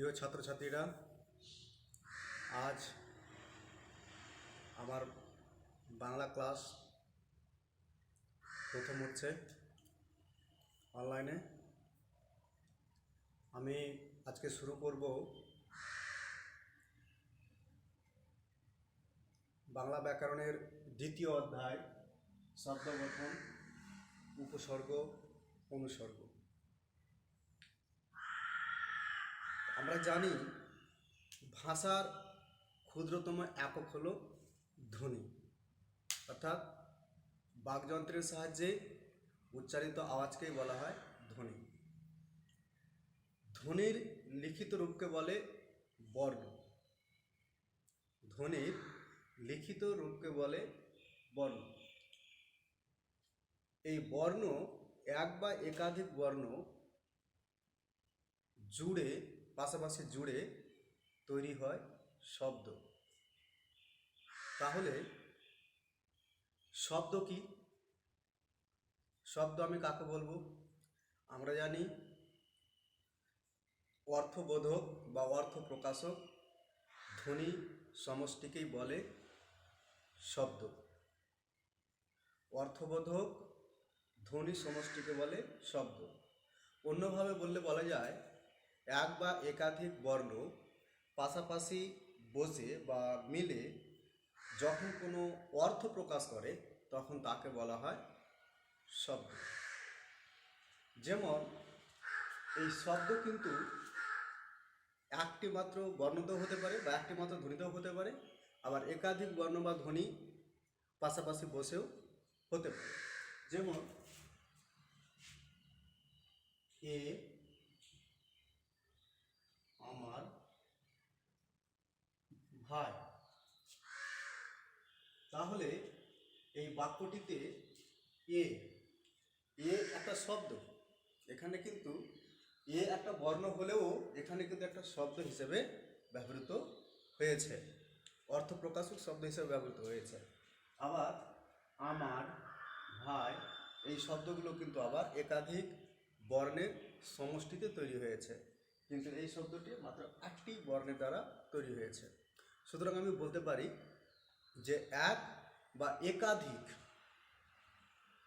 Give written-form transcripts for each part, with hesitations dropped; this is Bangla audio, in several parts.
প্রিয় ছাত্রছাত্রীরা, আজ আমার বাংলা ক্লাস প্রথম হচ্ছে অনলাইনে। আমি আজকে শুরু করব বাংলা ব্যাকরণের দ্বিতীয় অধ্যায়, শব্দ গঠন, উপসর্গ, অনুসর্গ। আমরা জানি ভাষার ক্ষুদ্রতম একক হলো ধ্বনি, অর্থাৎ বাকযন্ত্রের সাহায্যে উচ্চারিত আওয়াজকেই বলা হয় ধ্বনি। ধ্বনির লিখিত রূপকে বলে বর্ণ। ধ্বনির লিখিত রূপকে বলে বর্ণ। এই বর্ণ এক বা একাধিক বর্ণ জুড়ে, পাশাপাশি জুড়ে তৈরি হয় শব্দ। তাহলে শব্দ কি? শব্দ আমি কাকে বলবো? আমরা জানি অর্থবোধক বা অর্থ প্রকাশক ধ্বনি সমষ্টিকেই বলে শব্দ। অর্থবোধক ধ্বনি সমষ্টিকে বলে শব্দ। অন্যভাবে বললে বলা যায়, এক বা একাধিক বর্ণ পাশাপাশি বসে বা মিলে যখন কোনো অর্থ প্রকাশ করে তখন তাকে বলা হয় শব্দ। যেমন এই শব্দ কিন্তু একটি মাত্র বর্ণতেও হতে পারে বা একটি মাত্র ধ্বনিতেও হতে পারে, আবার একাধিক বর্ণ বা ধ্বনি পাশাপাশি বসেও হতে পারে। যেমন এ আমার ভাই। তাহলে এই বাক্যটিতে এ একটা শব্দ। এখানে কিন্তু এ একটা বর্ণ হলেও এখানে কিন্তু একটা শব্দ হিসেবে ব্যবহৃত হয়েছে, অর্থ প্রকাশক শব্দ হিসেবে ব্যবহৃত হয়েছে। আবার আমার ভাই, এই শব্দগুলো কিন্তু আবার একাধিক বর্ণের সমষ্টিতে তৈরি হয়েছে, কিন্তু এই শব্দটি মাত্র একটি বর্ণের দ্বারা তৈরি হয়েছে। সুতরাং আমি বলতে পারি যে এক বা একাধিক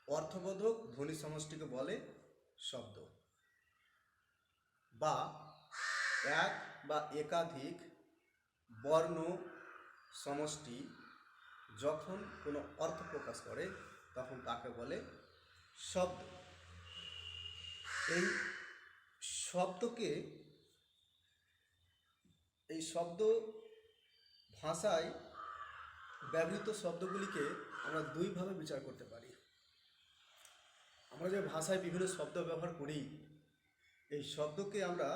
অর্থবোধক ধ্বনি সমষ্টিকে বলে শব্দ, বা এক বা একাধিক বর্ণ সমষ্টি যখন কোনো অর্থ প্রকাশ করে তখন তাকে বলে শব্দ। এই শব্দ ভাষায় ব্যবহৃত শব্দগুলিকে আমরা দুইভাবে বিচার করতে পারি। আমরা যে ভাষায় বিভিন্ন শব্দ ব্যবহার করি, এই শব্দকে আমরা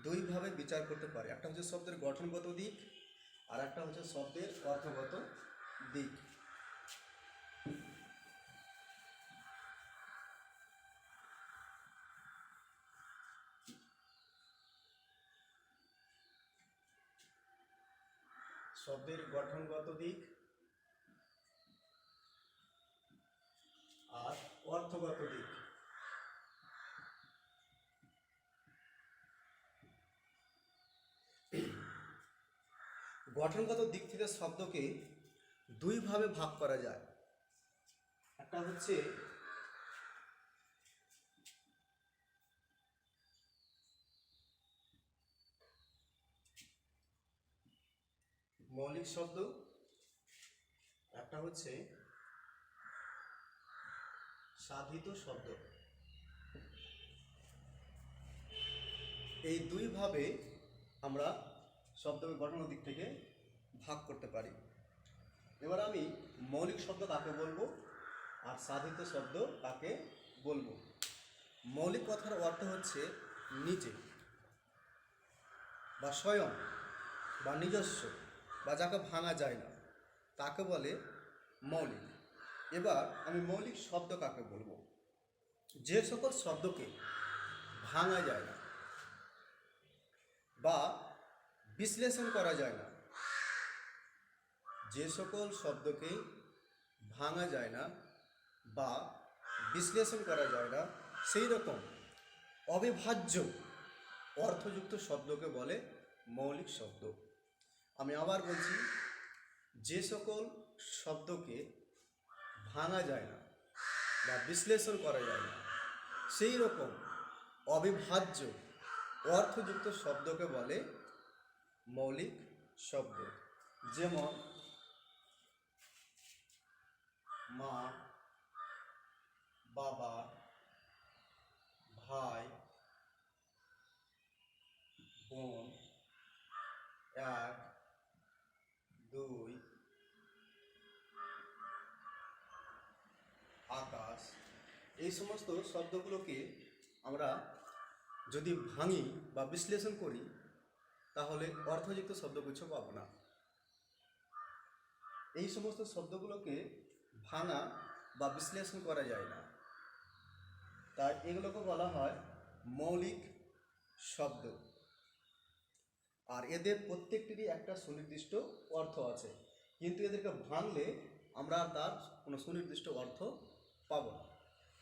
দুইভাবে বিচার করতে পারি। একটা হচ্ছে শব্দের গঠনগত দিক, আর একটা হচ্ছে শব্দের অর্থগত দিক। শব্দের গঠনগত দিক আর অর্থগত দিক। গঠনগত দিক থেকে শব্দকে দুইভাবে ভাগ করা যায়। একটা হচ্ছে মৌলিক শব্দ, একটা হচ্ছে সাধিত শব্দ। এই দুইভাবে আমরা শব্দকে গঠনের দিক থেকে ভাগ করতে পারি। এবার আমি মৌলিক শব্দ কাকে বলবো আর সাধিত শব্দ কাকে বলবো। মৌলিক কথার অর্থ হচ্ছে নিজে বা স্বয়ং বা নিজস্ব, বা যাকে ভাঙা যায় না তাকে বলে মৌলিক। এবার আমি মৌলিক শব্দ কাকে বলবো? যে সকল শব্দকে ভাঙা যায় না বা বিশ্লেষণ করা যায় না, যে সকল শব্দকে ভাঙা যায় না বা বিশ্লেষণ করা যায় না, সেই রকম অবিভাজ্য অর্থযুক্ত শব্দকে বলে মৌলিক শব্দ। আমি আবার বলছি, যে সকল শব্দকে ভাঙা যায় না বা বিশ্লেষণ করা যায় না, সেই রকম অবিভাজ্য অর্থযুক্ত শব্দকে বলে মৌলিক শব্দ। যেমন মা, বাবা, ভাই, বোন, এক, দুই, আকাশ, এই সমস্ত শব্দগুলোকে আমরা যদি ভাঙি বা বিশ্লেষণ করি তাহলে অর্থযুক্ত শব্দগুচ্ছ পাবো না। এই সমস্ত শব্দগুলোকে ভাঙা বা বিশ্লেষণ করা যায় না, তাই এগুলোকে বলা হয় মৌলিক শব্দ। আর এদের প্রত্যেকটিরই একটা সুনির্দিষ্ট অর্থ আছে, কিন্তু এদেরকে ভাঙলে আমরা তার কোনো সুনির্দিষ্ট অর্থ পাব না।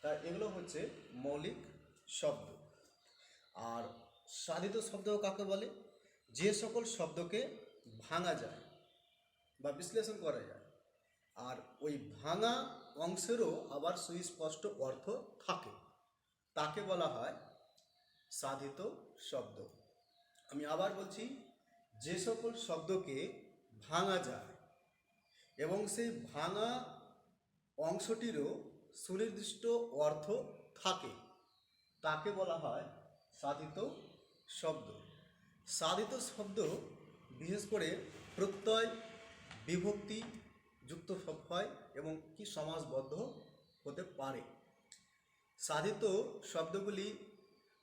তাই এগুলো হচ্ছে মৌলিক শব্দ। আর সাধিত শব্দ কাকে বলে? যে সকল শব্দকে ভাঙা যায় বা বিশ্লেষণ করা যায়, আর ওই ভাঙা অংশেরও আবার সুস্পষ্ট অর্থ থাকে, তাকে বলা হয় সাধিত শব্দ। আমি আবার বলছি, যে সকল শব্দকে ভাঙা যায় এবং সেই ভাঙা অংশটিরও সুনির্দিষ্ট অর্থ থাকে, তাকে বলা হয় সাধিত শব্দ। সাধিত শব্দ বিশেষ করে প্রত্যয় বিভক্তি যুক্ত হয় এবং কি সমাসবদ্ধ হতে পারে। সাধিত শব্দগুলি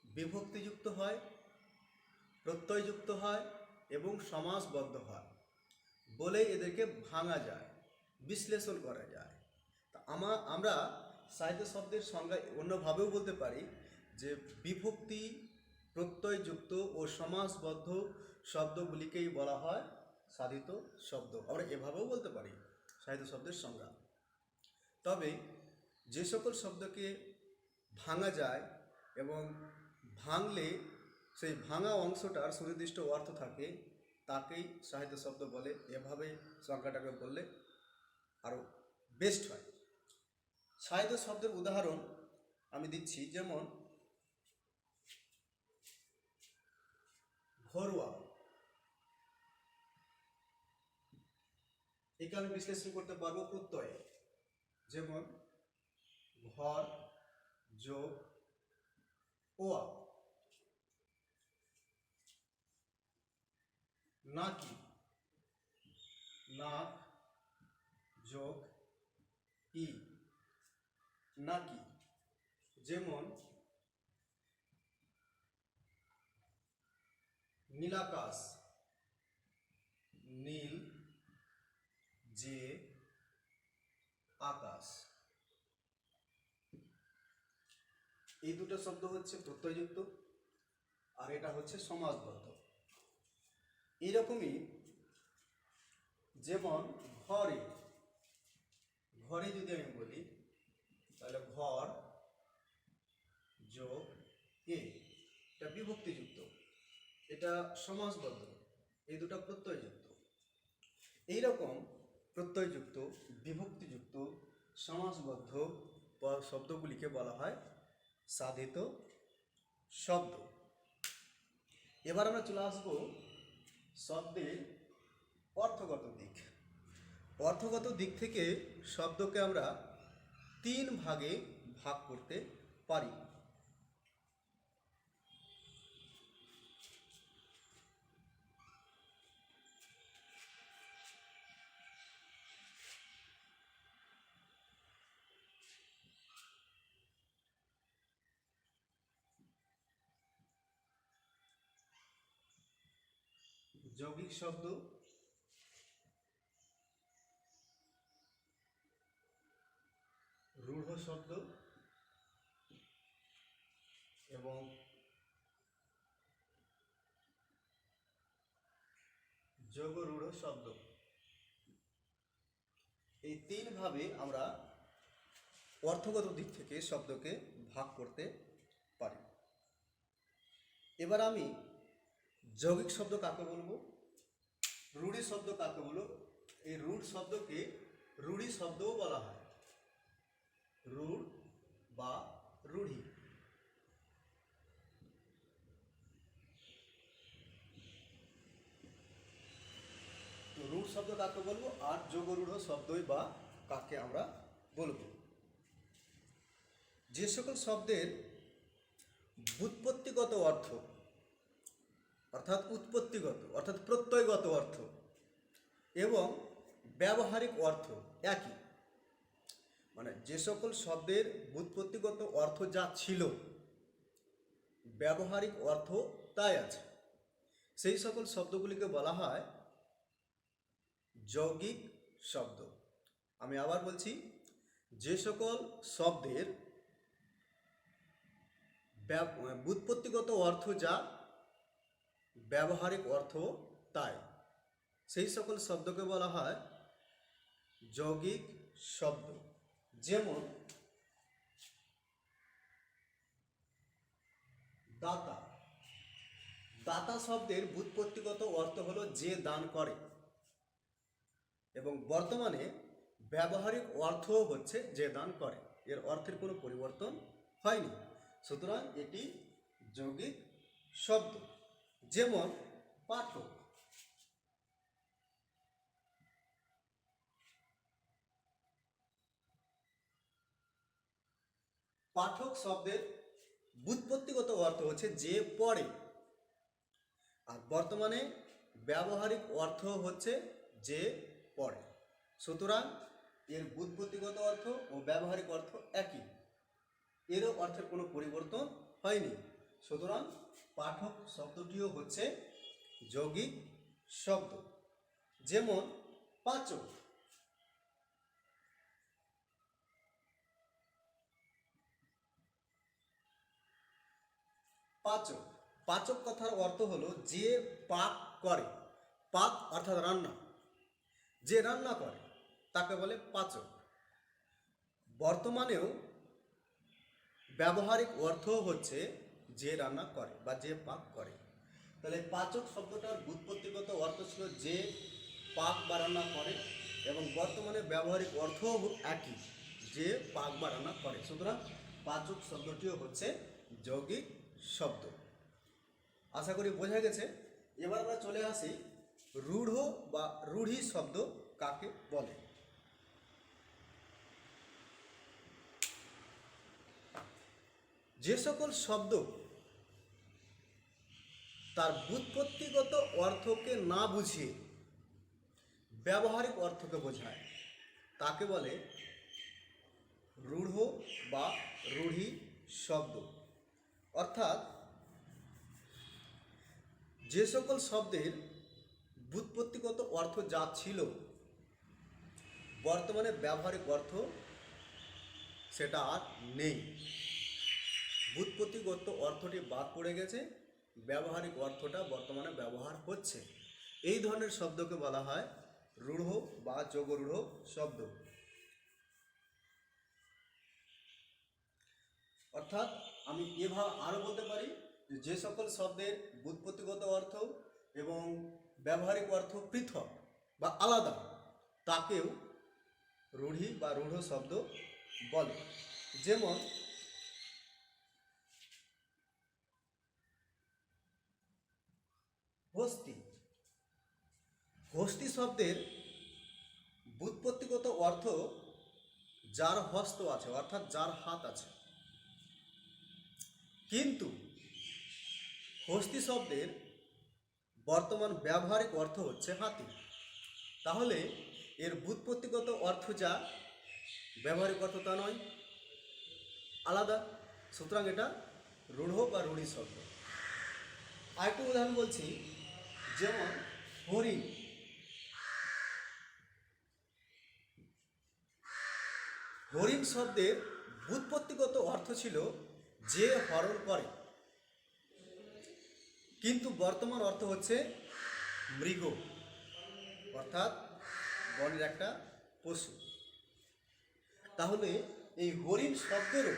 বিভক্তিযুক্ত হয়, প্রত্যয়যুক্ত হয় এবং সমাসবদ্ধ হয় বলে এদেরকে ভাঙা যায়, বিশ্লেষণ করা যায়। তা আমরা সাহিত্য শব্দের সংজ্ঞা অন্যভাবেও বলতে পারি যে বিভক্তি, প্রত্যয়যুক্ত ও সমাসবদ্ধ শব্দগুলিকেই বলা হয় সাধিত শব্দ। আমরা এভাবেও বলতে পারি সাহিত্য শব্দের সংজ্ঞা। তবে যে সকল শব্দকে ভাঙা যায় এবং ভাঙলে সেই ভাঙা অংশটার সুনির্দিষ্ট অর্থ থাকে, তাকেই সাহিত্য শব্দ বলে। এভাবে সংজ্ঞাটাকে বললে আরও বেস্ট হয়। সাহিত্য শব্দের উদাহরণ আমি দিচ্ছি, যেমন ঘরোয়া, একে আমি বিশ্লেষণ করতে পারবো প্রত্যয়ে, যেমন ঘর যোগ ওয়া। নাকি, নাক যোগ ই, নাকি। যেমন নীলাকাশ, নীল যে আকাশ। এই দুটো শব্দ হচ্ছে প্রত্যয়যুক্ত আর এটা হচ্ছে সমাসবদ্ধ। এইরকমই যেমন ঘরে, ঘরে যদি আমি বলি তাহলে ঘর যোগ এ, এটা বিভক্তিযুক্ত, এটা সমাসবদ্ধ, এই দুটো প্রত্যয়যুক্ত। এইরকম প্রত্যয়যুক্ত, বিভক্তিযুক্ত, সমাসবদ্ধ শব্দগুলিকে বলা হয় সাধিত শব্দ। এবার আমরা চলে আসবো শব্দের অর্থগত দিক। অর্থগত দিক থেকে শব্দকে আমরা 3 ভাগে ভাগ করতে পারি। যৌগিক শব্দ, রূঢ় শব্দ এবং যোগরূঢ় শব্দ। এই 3 ভাবে আমরা অর্থগত দিক থেকে শব্দকে ভাগ করতে পারি। এবার আমি যৌগিক শব্দ কাকে বলবো, রূঢ়ি শব্দ কাকে বলবো। এই রূঢ় শব্দকে রূঢ়ি শব্দও বলা হয়, রূঢ় বা রূঢ়ি। তো রূঢ় শব্দ কাকে বলবো, আর যোগরূঢ় শব্দই বা কাকে আমরা বলবো। যে সকল শব্দের ব্যুৎপত্তিগত অর্থ অর্থাৎ উৎপত্তিগত অর্থাৎ প্রত্যয়গত অর্থ এবং ব্যবহারিক অর্থ একই, মানে যে সকল শব্দের ব্যুৎপত্তিগত অর্থ যা ছিল ব্যবহারিক অর্থ তাই আছে, সেই সকল শব্দগুলিকে বলা হয় যৌগিক শব্দ। আমি আবার বলছি, যে সকল শব্দের ব্যুৎপত্তিগত অর্থ যা ব্যবহারিক অর্থ তাই, সেই সকল শব্দকে বলা হয় যৌগিক শব্দ। যেমন দাতা, দাতা শব্দের ব্যুৎপত্তিগত অর্থ হলো যে দান করে, এবং বর্তমানে ব্যবহারিক অর্থও হচ্ছে যে দান করে, এর অর্থের কোনো পরিবর্তন হয়নি, সুতরাং এটি যৌগিক শব্দ। যেমন পাঠক, পাঠক শব্দের ব্যুৎপত্তিগত অর্থ হচ্ছে যে পড়ে, আর বর্তমানে ব্যবহারিক অর্থ হচ্ছে যে পড়ে, সুতরাং এর ব্যুৎপত্তিগত অর্থ ও ব্যবহারিক অর্থ একই, এরও অর্থের কোনো পরিবর্তন হয়নি, সুতরাং পাঠক শব্দটিও হচ্ছে যৌগিক শব্দ। যেমন পাচক, পাচক, পাচক কথার অর্থ হলো যে পাক করে, পাক অর্থাৎ রান্না, যে রান্না করে তাকে বলে পাচক। বর্তমানেও ব্যবহারিক অর্থ হচ্ছে যে রান্না করে বা যে পাক করে। তাহলে পাচক শব্দটার ব্যুৎপত্তিগত অর্থ ছিল যে পাক বা রান্না করে, এবং বর্তমানে ব্যবহারিক অর্থও একই, যে পাক বা রান্না করে, সুতরাং পাচক শব্দটিও হচ্ছে যৌগিক শব্দ। আশা করি বোঝা গেছে। এবার আমরা চলে আসি রূঢ় বা রূঢ়ি শব্দ কাকে বলে। যে সকল শব্দ তার ব্যুৎপত্তিগত অর্থকে না বুঝিয়ে ব্যবহারিক অর্থকে বোঝায় তাকে বলে রূঢ় বা রূঢ়ি শব্দ। অর্থাৎ যে সকল শব্দের ব্যুৎপত্তিগত অর্থ যা ছিল বর্তমানে ব্যবহারিক অর্থ সেটা আর নেই, ব্যুৎপত্তিগত অর্থটি বাদ পড়ে গেছে, ব্যবহারিক অর্থটা বর্তমানে ব্যবহার হচ্ছে, এই ধরনের শব্দকে বলা হয় রূঢ় বা যোগরূঢ় শব্দ। অর্থাৎ আমি এভাবে আরও বলতে পারি যে সকল শব্দের ব্যুৎপত্তিগত অর্থ এবং ব্যবহারিক অর্থ পৃথক বা আলাদা তাকেও রূঢ়ি বা রূঢ় শব্দ বলে। যেমন হস্তি, হস্তি শব্দের ব্যুৎপত্তিগত অর্থ যার হস্ত আছে অর্থাৎ যার হাত আছে, কিন্তু হস্তি শব্দের বর্তমান ব্যবহারিক অর্থ হচ্ছে হাতি, তাহলে এর ব্যুৎপত্তিগত অর্থ যা ব্যবহারিক অর্থ তা নয়, আলাদা, সুতরাং এটা রূঢ় বা রূঢ়ি শব্দ। আরেকটু উদাহরণ বলছি, যেমন হরিণ, হরিণ শব্দের ব্যুৎপত্তিগত অর্থ ছিল যে হরণ করে, কিন্তু বর্তমান অর্থ হচ্ছে মৃগ অর্থাৎ বনের একটা পশু। তাহলে এই হরিণ শব্দেরও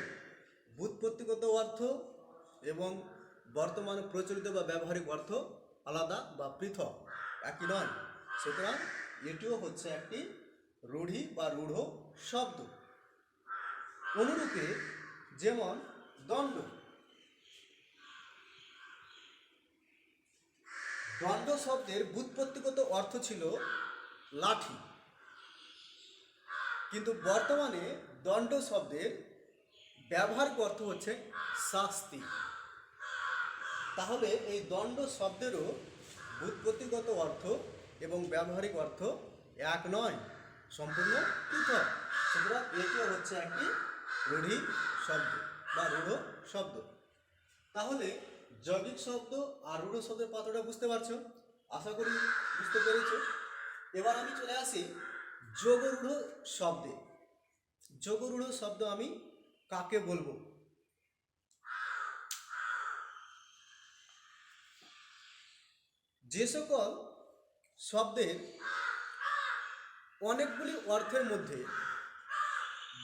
ব্যুৎপত্তিগত অর্থ এবং বর্তমানে প্রচলিত বা ব্যবহারিক অর্থ আলাদা বা পৃথক, একই নয়। সুতরাং এটিও হচ্ছে একটি রূঢ়ি বা রূঢ় শব্দ। অনুরূপে যেমন দণ্ড, দণ্ড শব্দের ব্যুৎপত্তিগত অর্থ ছিল লাঠি, কিন্তু বর্তমানে দণ্ড শব্দের ব্যবহারিক অর্থ হচ্ছে শাস্তি। তাহলে এই দণ্ড শব্দেরও ব্যুৎপত্তিগত অর্থ এবং ব্যবহারিক অর্থ এক নয়, সম্পূর্ণ পৃথক। সুতরাং এটিও হচ্ছে একটি রূঢ়ি শব্দ বা রূঢ় শব্দ। তাহলে যৌগিক শব্দ আর রূঢ় শব্দের পার্থক্যটা বুঝতে পারছো, আশা করি বুঝতে পেরেছো। এবার আমি চলে আসি যোগরূঢ় শব্দে। যোগরূঢ় শব্দ আমি কাকে বলবো? যে সকল শব্দের অনেকগুলি অর্থের মধ্যে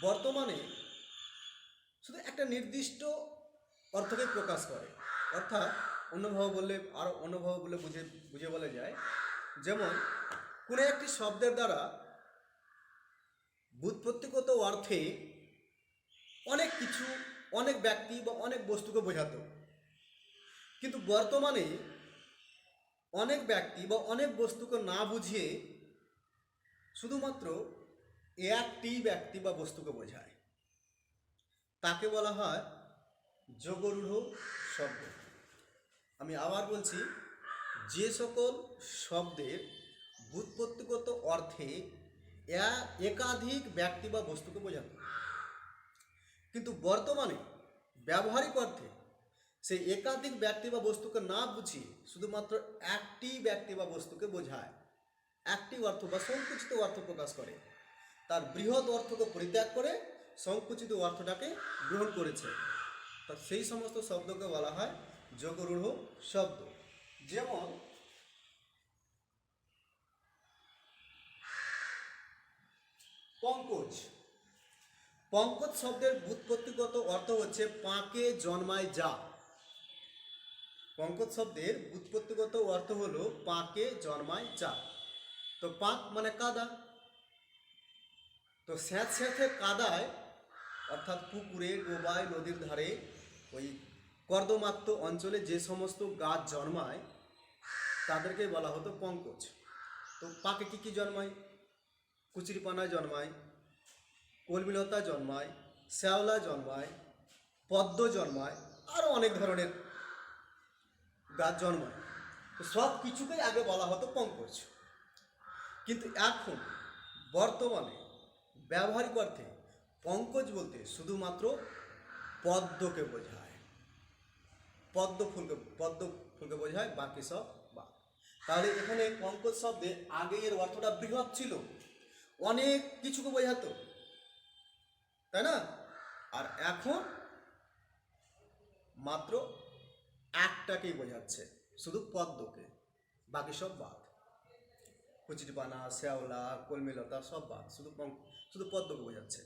বর্তমানে শুধু একটা নির্দিষ্ট অর্থকে প্রকাশ করে, অর্থাৎ অন্যভাবে বললে আরও অন্যভাবে বলে বুঝে বলা যায়, যেমন কোনো একটি শব্দের দ্বারা ব্যুৎপত্তিগত অর্থে অনেক কিছু, অনেক ব্যক্তি বা অনেক বস্তুকে বোঝাতো, কিন্তু বর্তমানে অনেক ব্যক্তি বা অনেক বস্তুকে না বুঝিয়ে শুধুমাত্র একটি ব্যক্তি বা বস্তুকে বোঝায়, তাকে বলা হয় যোগরূঢ় শব্দ। আমি আবার বলছি, যে সকল শব্দের ব্যুৎপত্তিগত অর্থে একাধিক ব্যক্তি বা বস্তুকে বোঝাতো, কিন্তু বর্তমানে ব্যবহারিক অর্থে সেই একাধিক ব্যক্তি বা বস্তুকে না বুঝিয়ে শুধুমাত্র একটি ব্যক্তি বা বস্তুকে বোঝায়, একটি অর্থ বা সংকুচিত অর্থ প্রকাশ করে, তার বৃহৎ অর্থকে পরিত্যাগ করে সংকুচিত অর্থটাকে গ্রহণ করেছে। তা সেই সমস্ত শব্দকে বলা হয় যোগরূঢ় শব্দ। যেমন পঙ্কজ। পঙ্কজ শব্দের ব্যুৎপত্তিগত অর্থ হচ্ছে পাকে জন্মায় যা। পঙ্কজ শব্দের ব্যুৎপত্তিগত অর্থ হলো পাকে জন্মায় যা। তো পাক মানে কাদা, তো স্যাঁতস্যাঁতে কাদায় অর্থাৎ পুকুরে, ডোবায়, নদীর ধারে, ওই কর্দমাক্ত অঞ্চলে যে সমস্ত গাছ জন্মায় তাদেরকে বলা হতো পঙ্কজ। তো পাকে কী কী জন্মায়? কুচিরপানা জন্মায়, কলমিলতা জন্মায়, শ্যাওলা জন্মায়, পদ্ম জন্মায়, আরও অনেক ধরনের গাছ জন্মায়। তো সব কিছুকেই আগে বলা হতো পঙ্কজ, কিন্তু এখন বর্তমানে ব্যবহারিক অর্থে পঙ্কজ বলতে শুধুমাত্র পদ্মকে বোঝায়, পদ্ম ফুলকে বোঝায়, বাকি সব বাদ। তাহলে এখানে পঙ্কজ শব্দে আগে এর অর্থটা বৃহৎ ছিল, অনেক কিছুকে বোঝাতো, তাই না? আর এখন মাত্র একটাকেই বোঝাচ্ছে, শুধু পদ্মকে, বাকি সব বাদ। কুচিরপানা, শ্যাওলা, কলমিলতা সব বাদ, শুধু পদ্মকে বোঝাচ্ছে।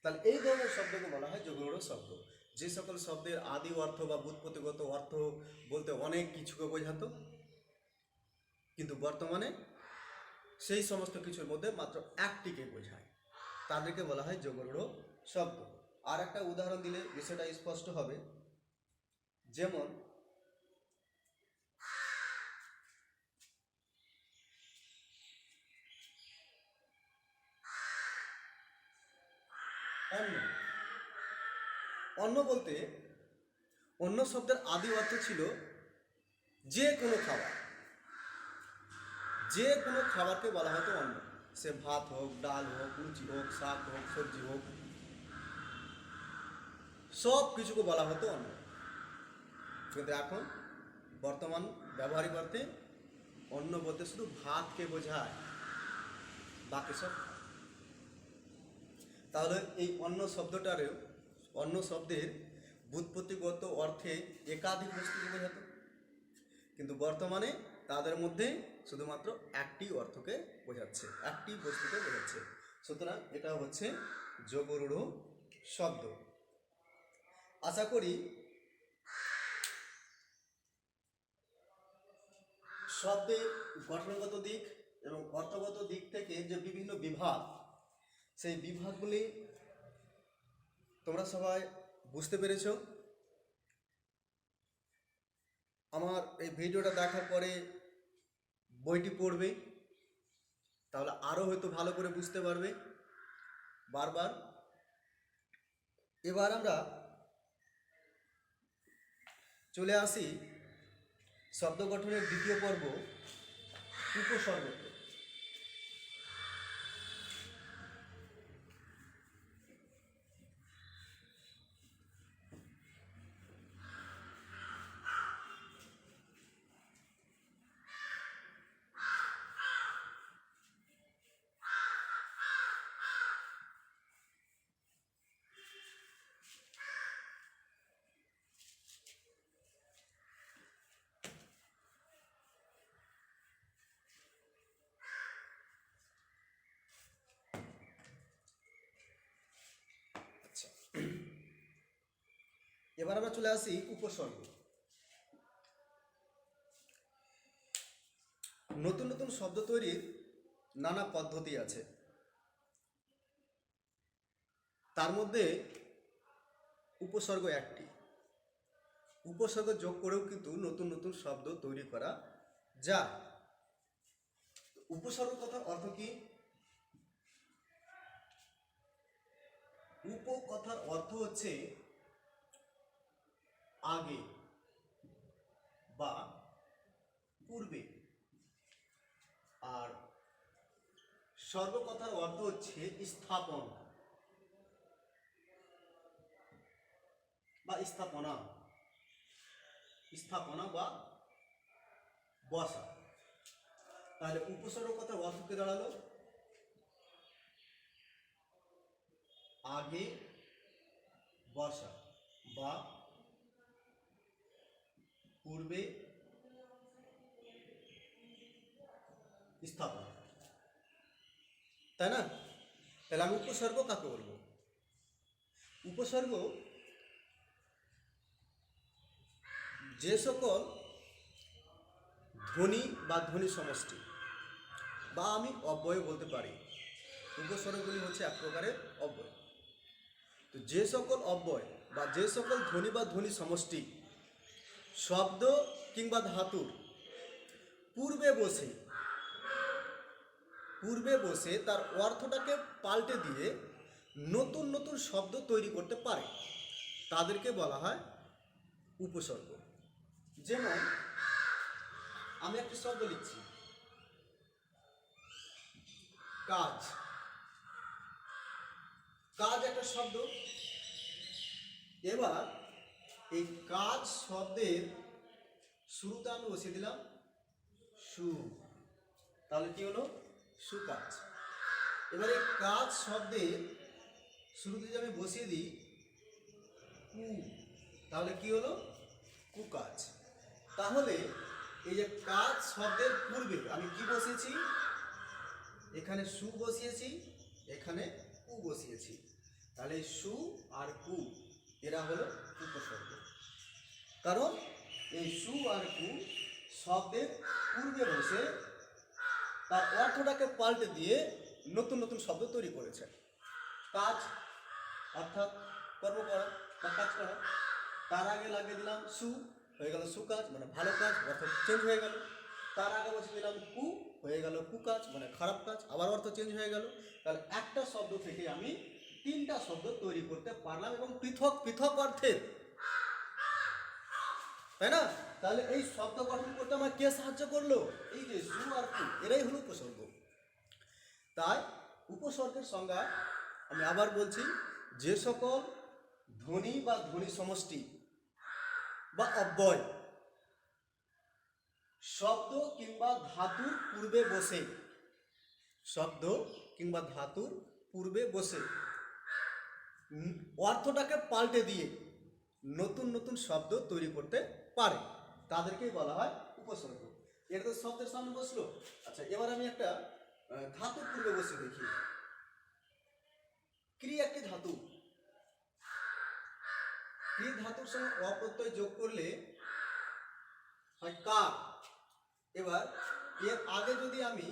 তাহলে এই ধরনের শব্দকে বলা হয় যোগরূঢ় শব্দ। যে সকল শব্দের আদি অর্থ বা ব্যুৎপত্তিগত অর্থ বলতে অনেক কিছুকে বোঝাতো, কিন্তু বর্তমানে সেই সমস্ত কিছুর মধ্যে মাত্র একটিকে বোঝায়, তাদেরকে বলা হয় যোগরূঢ় শব্দ। আর একটা উদাহরণ দিলে বিষয়টা স্পষ্ট হবে। যেমন অন্ন। অন্ন বলতে অন্য শব্দের আদি অর্থ ছিল যে কোনো খাবার, যে কোনো খাবারকে বলা হতো অন্ন। সে ভাত হোক, ডাল হোক, লুচি হোক, শাক হোক, সবজি হোক, সব কিছুকে বলা হতো অন্ন। কিন্তু এখন বর্তমান ব্যবহারিক অর্থে অন্ন বলতে শুধু ভাতকে বোঝায়, বাকি সব। তাহলে এই অন্ন শব্দটারেও, অন্ন শব্দের ব্যুৎপত্তিগত অর্থে একাধিক বস্তুকে বোঝাতো, কিন্তু বর্তমানে তাদের মধ্যে শুধুমাত্র একটি অর্থকে বোঝাচ্ছে, একটি বস্তুকে বোঝাচ্ছে। সুতরাং এটা হচ্ছে যোগরূঢ় শব্দ। আশা করি শব্দের গঠনগত দিক এবং অর্থগত দিক থেকে যে বিভিন্ন বিভাগ, সেই বিভাগগুলি তোমরা সবাই বুঝতে পেরেছ। আমার এই ভিডিওটা দেখার পরে বইটি পড়বে, তাহলে আরও হয়তো ভালো করে বুঝতে পারবে বারবার। এবার আমরা চলে আসি শব্দ গঠনের দ্বিতীয় পর্ব, উপসর্গতে। আচ্ছা, এবার আমরা চলে আসি উপসর্গ। নতুন নতুন শব্দ তৈরির নানা পদ্ধতি আছে, তার মধ্যে উপসর্গ একটি। উপসর্গ যোগ করেও কিন্তু নতুন নতুন শব্দ তৈরি করা যায়। উপসর্গ কথার অর্থ কি? উপ কথার অর্থ হচ্ছে আগে বা পূর্বে, আর সর্ব কথার অর্থ হচ্ছে স্থাপন বা স্থাপনা, স্থাপনা বা বসা। তাহলে উপসর্গ কথার অর্থ কি দাঁড়ালো? আগে বসা বা পূর্বে স্থাপনা, তাই না? তাহলে আমি উপসর্গ কাকে বলবো? উপসর্গ যে সকল ধ্বনি বা ধ্বনি সমষ্টি, বা আমি অব্যয় বলতে পারি, উপসর্গগুলি হচ্ছে এক প্রকারের অব্যয়। তো যে সকল অব্যয় বা যে সকল ধ্বনি বা ধ্বনি সমষ্টি শব্দ কিংবা ধাতুর পূর্বে বসে তার অর্থটাকে পাল্টে দিয়ে নতুন নতুন শব্দ তৈরি করতে পারে, তাদেরকে বলা হয় উপসর্গ। যেমন আমি একটা শব্দ লিখছি, কাজ। কাজ একটা শব্দ। এবার এই কাজ শব্দের শুরুতে আমি বসিয়ে দিলাম সু, তাহলে কি হলো? সুকাজ। এবার এই কাজ শব্দের শুরুতে যদি আমি বসিয়ে দিই কু, তাহলে কি হলো? কুকাজ। তাহলে এই যে কাজ শব্দের পূর্বে আমি কি বসিয়েছি? এখানে সু বসিয়েছি, এখানে কু বসিয়েছি। তাহলে সু আর কু এরা হলো উপসর্গ। কারণ এই সু আর কু শব্দের পূর্বে বসে তার অর্থটাকে পাল্টে দিয়ে নতুন নতুন শব্দ তৈরি করেছে। কাজ অর্থাৎ কর্ম করা বা কাজ করা, তার আগে লাগিয়ে দিলাম সু, হয়ে গেল সুকাজ মানে ভালো কাজ, অর্থ চেঞ্জ হয়ে গেল। তার আগে বসে দিলাম কু, হয়ে গেল কুকাজ মানে খারাপ কাজ, আবার অর্থ চেঞ্জ হয়ে গেল। তাহলে একটা শব্দ থেকে আমি তিনটা শব্দ তৈরি করতে পারলাম, এবং পৃথক পৃথক অর্থের, তাই না? তাহলে এই শব্দ গঠন করতে আমার কে সাহায্য করলো? এই যে সু আর কু, এরাই হলো উপসর্গ। তাই উপসর্গের সংজ্ঞা আমি আবার বলছি, যে সকল ধ্বনি বা ধ্বনি সমষ্টি বা অব্যয় শব্দ কিংবা ধাতুর পূর্বে বসে, শব্দ কিংবা ধাতুর পূর্বে বসে অর্থটাকে পাল্টে দিয়ে নতুন নতুন শব্দ তৈরি করতে পারে, তাদেরকেই বলা হয় উপসর্গ। এটা তো শব্দের সামনে বসলো। আচ্ছা, এবার আমি একটা ধাতুর পূর্বে বসে দেখি। ক্রি একটি ধাতু, ক্রি ধাতুর সঙ্গে অপ্রত্যয় যোগ করলে হয় কার। এবার এর আগে যদি আমি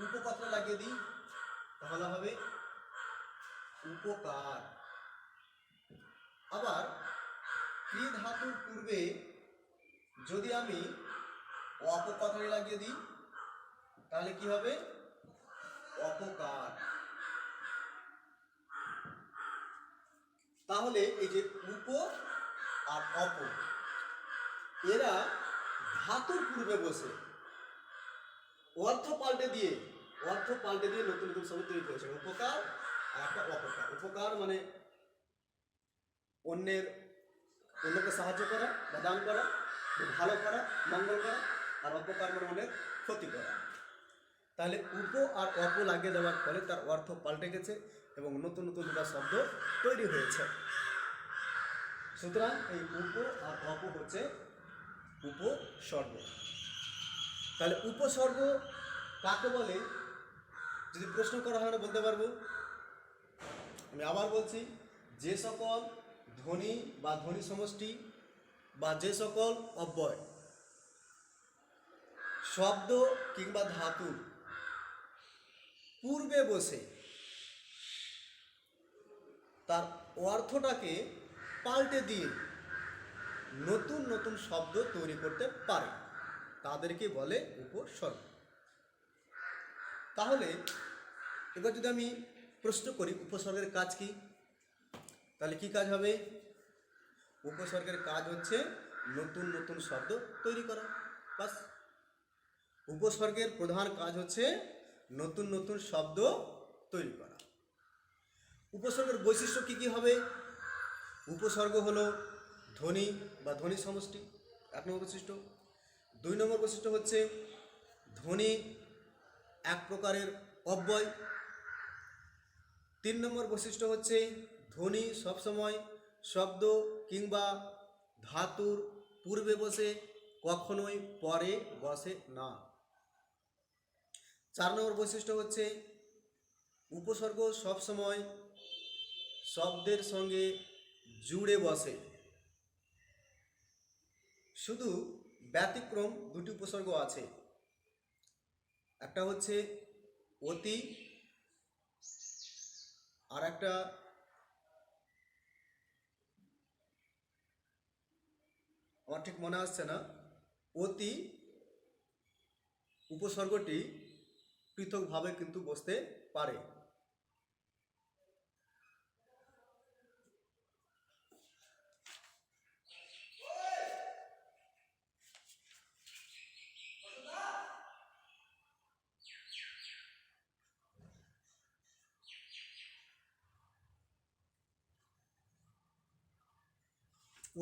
উপপাদ্য লাগিয়ে দিই তাহলে হবে উপকার। আবার ক্রি ধাতুর পূর্বে যদি আমি অপকথাটি লাগিয়ে দিই তাহলে কি হবে অপকার। তাহলে এই যে উপ আর অপ এরা ধাতুর পূর্বে বসে অর্থ পাল্টে দিয়ে নতুন নতুন শব্দ তৈরি করেছে। উপকার আর একটা অপকার। উপকার মানে অন্যকে সাহায্য করা বা দান করা, ভালো করা, মঙ্গল করা, আর অপকার মানে অনেক ক্ষতি করা। তাহলে উপ আর অপ লাগিয়ে দেওয়ার ফলে তার অর্থ পাল্টে গেছে এবং নতুন নতুন দুটো শব্দ তৈরি হয়েছে। সুতরাং এই উপ আর অপ হচ্ছে উপসর্গ। তাহলে উপসর্গ কাকে বলে যদি প্রশ্ন করা হয় আমরা বলতে পারবো। আমি আবার বলছি, যে সকল ধ্বনি বা ধ্বনি সমষ্টি বা যে সকল অব্যয় শব্দ কিংবা ধাতু পূর্বে বসে তার অর্থটাকে পাল্টে দিয়ে নতুন নতুন শব্দ তৈরি করতে পারে তাদেরকে বলে উপসর্গ। তাহলে এবার যদি আমি প্রশ্ন করি উপসর্গের কাজ কি, তাহলে কি কাজ হবে? উপসর্গের কাজ হচ্ছে নতুন নতুন শব্দ তৈরি করা, বাস। উপসর্গের প্রধান কাজ হচ্ছে নতুন নতুন শব্দ তৈরি করা। উপসর্গের বৈশিষ্ট্য কি কি হবে? উপসর্গ হলো ধ্বনি বা ধ্বনি সমষ্টি, 1 নম্বর বৈশিষ্ট্য। 2 নম্বর বৈশিষ্ট্য হচ্ছে ধ্বনি এক প্রকারের অব্যয়। 3 নম্বর বৈশিষ্ট্য হচ্ছে ধ্বনি সবসময় শব্দ কিংবা ধাতুর পূর্বে বসে, কখনোই পরে বসে না। 4 নম্বর বৈশিষ্ট্য হচ্ছে উপসর্গ সবসময় শব্দের সঙ্গে জুড়ে বসে। শুধু ব্যতিক্রম 2টি উপসর্গ আছে, একটা হচ্ছে অতি আর একটা আমার ঠিক মনে আসছে না। অতি উপসর্গটি পৃথকভাবে কিন্তু বসতে পারে।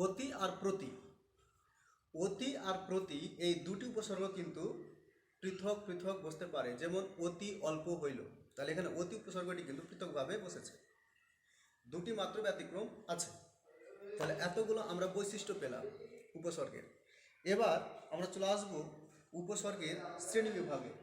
অতি আর প্রতি, অতি আর প্রতি এই 2টি উপসর্গ কিন্তু পৃথক পৃথক বসতে পারে। যেমন অতি অল্প হইল, তাহলে এখানে অতি উপসর্গটি কিন্তু পৃথকভাবে বসেছে, 2টি মাত্র ব্যতিক্রম আছে। তাহলে এতগুলো আমরা বৈশিষ্ট্য পেলাম উপসর্গের। এবার আমরা চলে আসবো উপসর্গের শ্রেণী বিভাগে।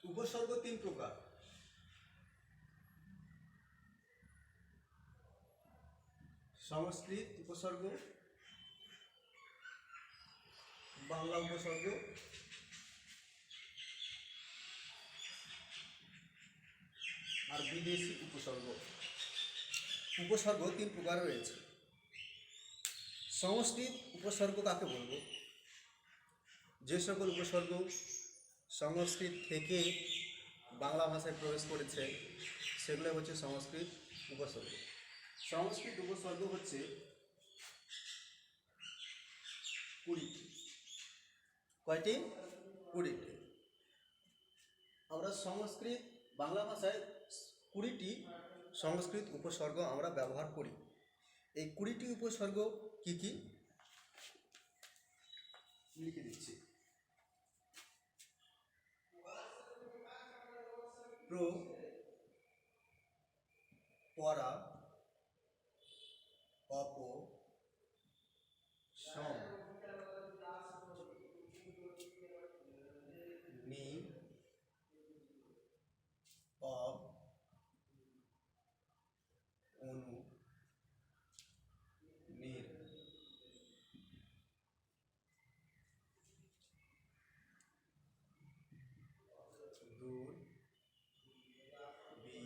উপসর্গ 3 প্রকার। সংস্কৃত উপসর্গ, বাংলা উপসর্গ আর বিদেশি উপসর্গ। উপসর্গ 3 প্রকার রয়েছে। সংস্কৃত উপসর্গ কাকে বলবো? যে সকল উপসর্গ সংস্কৃত থেকে বাংলা ভাষায় প্রবেশ করেছে সেগুলো হচ্ছে সংস্কৃত উপসর্গ। সংস্কৃত উপসর্গ হচ্ছে 20টি। কয়টি? 20টি। আমরা সংস্কৃত বাংলা ভাষায় 20টি সংস্কৃত উপসর্গ আমরা ব্যবহার করি। এই 20টি উপসর্গ কি কি লিখে দিচ্ছি। প্র দূর, বি,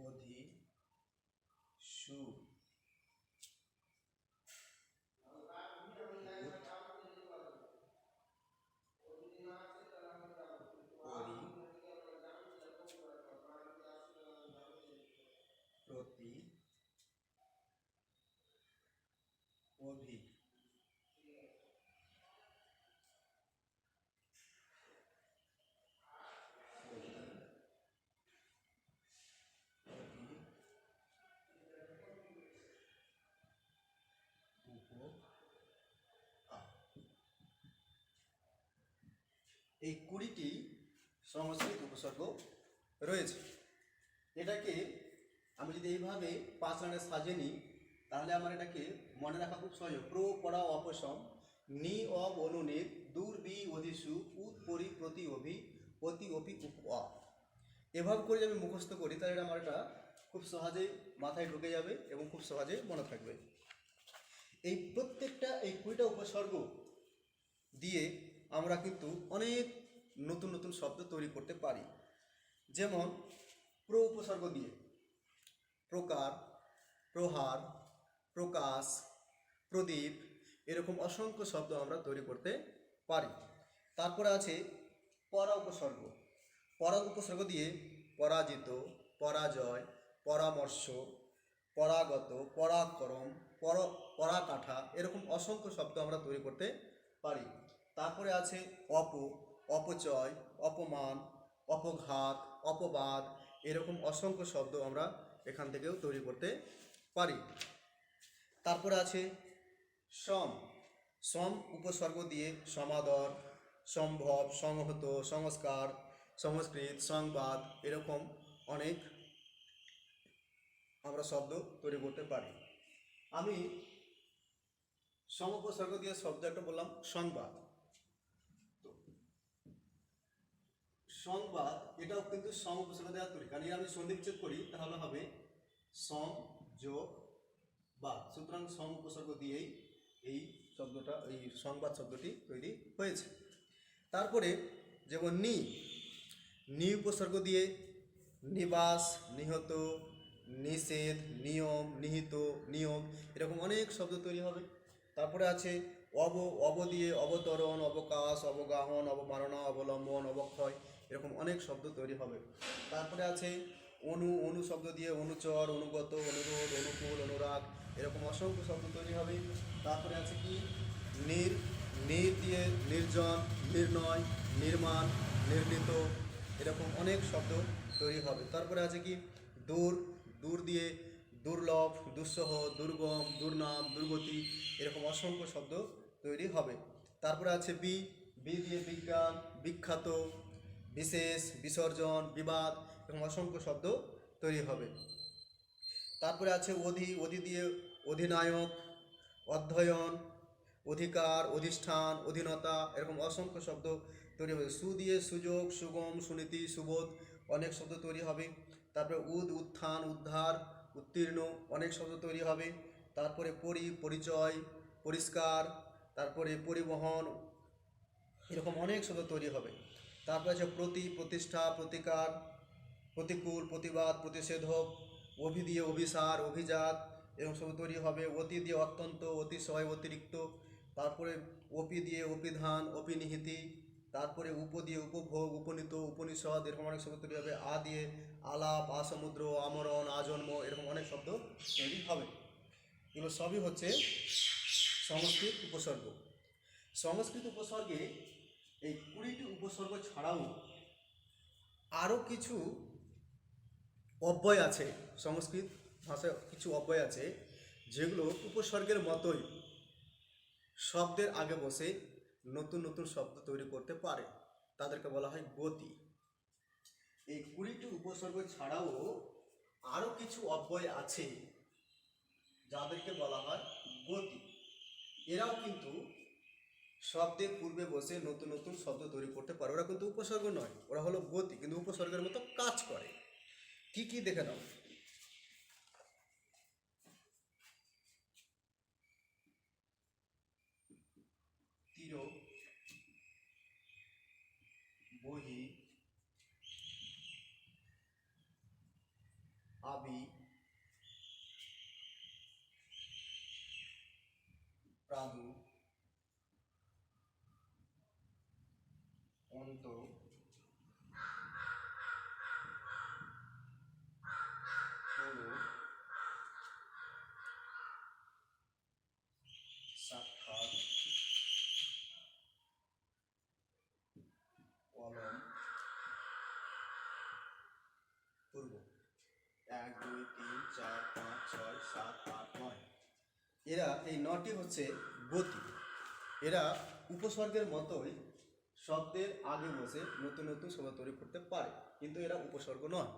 অধি, সু, পরি, প্রতি, অভি। এই 20টি সংস্কৃত উপসর্গ রয়েছে। এটাকে আমি যদি এইভাবে 5 লাইনে সাজিয়ে নিই, তাহলে আমার এটাকে মনে রাখা খুব সহজ। প্র, পরা, অপসম, নি, অব, অনুনির, দূর, বি, অধিসু, উৎ, পরি, প্রতি, অভি, প্রতি, অপি, উপ, অ। এভাবে করে যদি আমি মুখস্থ করি, তাহলে আমার এটা খুব সহজেই মাথায় ঢুকে যাবে এবং খুব সহজেই মনে থাকবে। এই প্রত্যেকটা এই 20টা উপসর্গ দিয়ে আমরা কিন্তু অনেক নতুন নতুন শব্দ তৈরি করতে পারি। যেমন প্র উপসর্গ দিয়ে প্রকার, প্রহার, প্রকাশ, প্রদীপ, এরকম অসংখ্য শব্দ আমরা তৈরি করতে পারি। তারপরে আছে পরা উপসর্গ। পরা উপসর্গ দিয়ে পরাজিত, পরাজয়, পরামর্শ, পরাগত, পরাক্রম, পরাকাঠা, এরকম অসংখ্য শব্দ আমরা তৈরি করতে পারি। তারপরে আছে অপচয়, অপমান, অপঘাত, অপবাদ, এরকম অসংখ্য শব্দ আমরা এখান থেকেও তৈরি করতে পারি। তারপরে আছে সম উপসর্গ দিয়ে সমাদর, সম্ভব, সংহত, সংস্কার, সংস্কৃত, সংবাদ, এরকম অনেক আমরা শব্দ তৈরি করতে পারি। আমি সম উপসর্গ দিয়ে শব্দ একটা বললাম সংবাদ। সংবাদ এটাও কিন্তু সম উপসর্গ দেওয়া তৈরি, কারণ আমি সন্ধি বিচ্ছেদ করি তাহলে হবে সম যোগ বাদ। সুতরাং সম উপসর্গ দিয়েই এই শব্দটা, এই সংবাদ শব্দটি তৈরি হয়েছে। তারপরে যেমন নি উপসর্গ দিয়ে নিবাস, নিহত, নিষেধ, নিয়ম, নিহিত, নিয়োগ, এরকম অনেক শব্দ তৈরি হবে। তারপরে আছে অব দিয়ে অবতরণ, অবকাশ, অবগাহন, অবমাননা, অবলম্বন, অবক্ষয়, এরকম অনেক শব্দ তৈরি হবে। তারপরে আছে অনু শব্দ দিয়ে অনুচর, অনুগত, অনুরোধ, অনুকূল, অনুরাগ, এরকম অসংখ্য শব্দ তৈরি হবে। তারপরে আছে কি নির দিয়ে নির্জন, নির্ণয়, নির্মাণ, নির্মিত, এরকম অনেক শব্দ তৈরি হবে। তারপরে আছে কি দূর দিয়ে দুর্লভ, দুঃসহ, দুর্গম, দুর্নাম, দুর্গতি, এরকম অসংখ্য শব্দ তৈরি হবে। তারপরে আছে বি দিয়ে বিজ্ঞান, বিখ্যাত, বিশেষ, বিসর্জন, বিবাদ, এরকম অসংখ্য শব্দ তৈরি হবে। তারপরে আছে অধি দিয়ে অধিনায়ক, অধ্যয়ন, অধিকার, অধিষ্ঠান, অধীনতা, এরকম অসংখ্য শব্দ তৈরি হবে। সু দিয়ে সুযোগ, সুগম, সুনীতি, সুবোধ, অনেক শব্দ তৈরি হবে। তারপরে উত্থান, উদ্ধার, উত্তীর্ণ, অনেক শব্দ তৈরি হবে। তারপরে পরিচয়, পরিষ্কার, তারপরে পরিবহন, এরকম অনেক শব্দ তৈরি হবে। তারপরে আছে প্রতিষ্ঠা, প্রতিকার, প্রতিকূল, প্রতিবাদ, প্রতিষেধক, অভি দিয়ে অভিসার, অভিজাত, এরকম শব্দ তৈরি হবে। অতি দিয়ে অত্যন্ত, অতিশয়, অতিরিক্ত, তারপরে অপি দিয়ে অপিধান, অপিনিহিতি, তারপরে উপ দিয়ে উপভোগ, উপনীত, উপনিষদ, এরকম অনেক শব্দ তৈরি হবে। আ দিয়ে আলাপ, আসমুদ্র, আমরণ, আজন্ম, এরকম অনেক শব্দ তৈরি হবে। এগুলো সবই হচ্ছে সংস্কৃত উপসর্গ। সংস্কৃত উপসর্গে এই 20টি উপসর্গ ছাড়াও আরও কিছু অব্যয় আছে। সংস্কৃত ভাষায় কিছু অব্যয় আছে যেগুলো উপসর্গের মতোই শব্দের আগে বসে নতুন নতুন শব্দ তৈরি করতে পারে, তাদেরকে বলা হয় গতি। এই 20টি উপসর্গ ছাড়াও আরও কিছু অব্যয় আছে যাদেরকে বলা হয় গতি। এরাও কিন্তু শব্দের পূর্বে বসে নতুন নতুন শব্দ তৈরি করতে পারে। ওরা কিন্তু উপসর্গ নয়, ওরা হলো গতি, কিন্তু উপসর্গের মতো কাজ করে। কি কি দেখে নাও। তিরক, প্রাদু, অন্ত, পুরো, সাক্ষাৎ, অলম, পূর্ব। 1 2 3 4 5 6 7 8 9। এরা এই 9টি হচ্ছে গতি। এরা উপসর্গের মতোই শব্দের আগে বসে নতুন নতুন শব্দ তৈরি করতে পারে, কিন্তু এরা উপসর্গ নয়।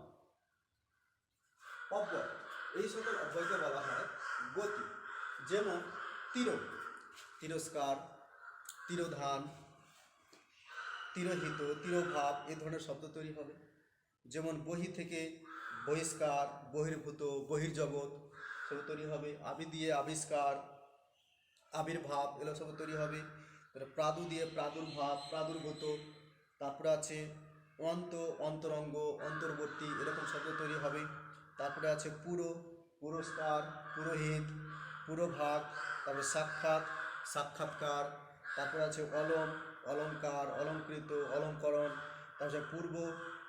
অব্যয়, এই সকল অব্যয়কে বলা হয় গতি। যেমন তির, তিরস্কার, তিরোধান, তিরোহিত, তিরোভাব, এই ধরনের শব্দ তৈরি হবে। যেমন বহি থেকে বহিষ্কার, বহির্ভূত, বহির্জগৎ সব তৈরি হবে। আবি দিয়ে আবিষ্কার, আবির্ভাব, এগুলো সব তৈরি হবে। তারপরে প্রাদু দিয়ে প্রাদুর্ভাব, প্রাদুর্ভূত। তারপরে আছে অন্ত, অন্তরঙ্গ, অন্তর্বর্তী, এরকম শব্দ তৈরি হবে। তারপরে আছে পুরো, পুরস্কার, পুরোহিত, পুরোভাগ। তারপরে সাক্ষাৎ, সাক্ষাৎকার। তারপরে আছে অলম, অলঙ্কার, অলঙ্কৃত, অলঙ্করণ। তারপরে পূর্ব,